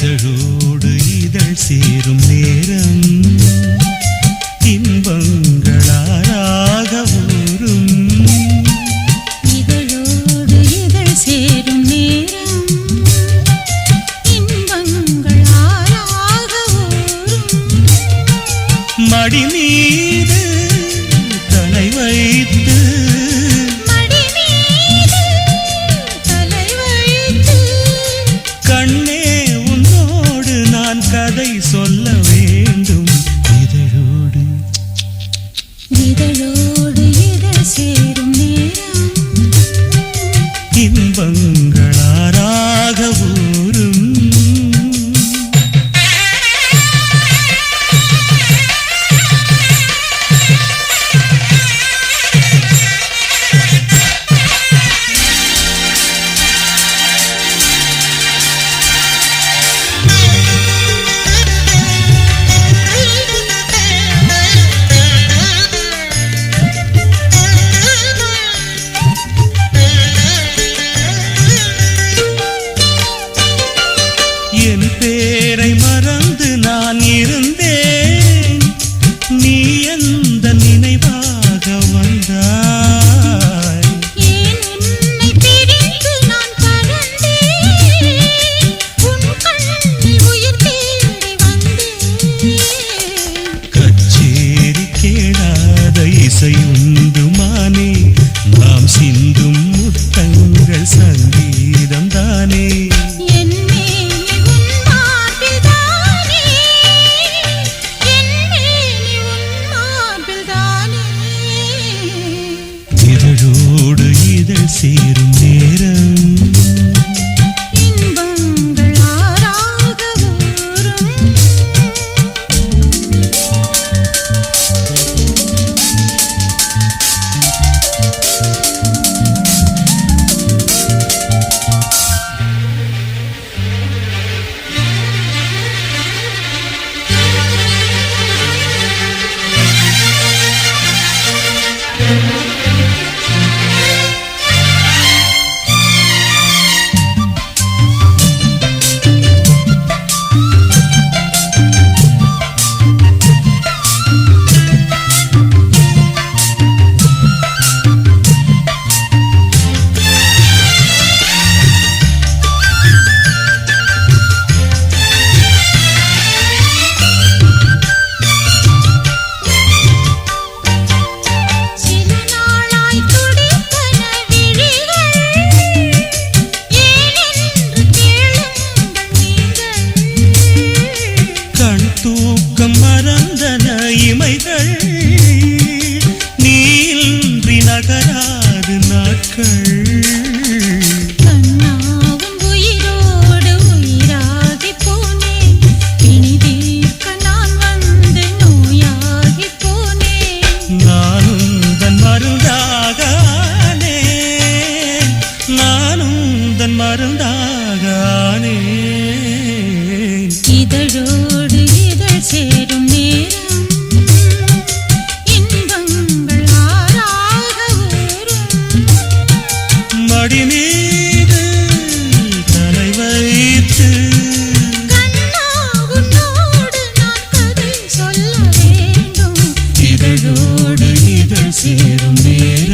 இதழோடு இதழ் சேரும் நேரம் இன்பங்களாராக ஊரும். இதழோடு இதழ் சேரும் நேரம் இன்பங்களாராக ஊரும். மடி மீது தலை வைத்து கண்ணே உன்னோடு நான் கதை சொல்ல வேண்டும். இதழோடு இதழோடு இதழ் சேரும் நேரம் இன்பங்களாராக ஊரும். என் பேரை மறந்து நான் இருந்தேன், நீ எந்த நினைவாக வந்தாய். ஏன் உன்னை பிரிந்து நான் பறந்தேன், உன் கண்ணில் உயிர் தேடி வந்தேன். கச்சேரி கேளாத இசையுண்டுமானே, நாம் சிந்தும் முத்தங்கள் சங்கீதம் தானே. இதழோடு இதழ் சேரும் நேரம் இன்பங்களாராக ஊரும். தூக்கம் மறந்தன இமைகள், நீன்றி நகராது நாட்கள். கண்ணாவும் உயிரோடு உயிராகி போனேன், பிணி தீர்க்க நான் வந்து நோயாகி போனேன். நானும் தன் மருந்தாகானேன், நானும் தன் மருந்தாகானேன். இதழோடு இதழ் சேரும் நேரம் இன்பங்களாராக ஊரும். மடி மீது தலை வைத்து கண்ணா உன்னோடு நான் கதை சொல்ல வேண்டும். இதழோடு இதழ் சேரும் நேரம்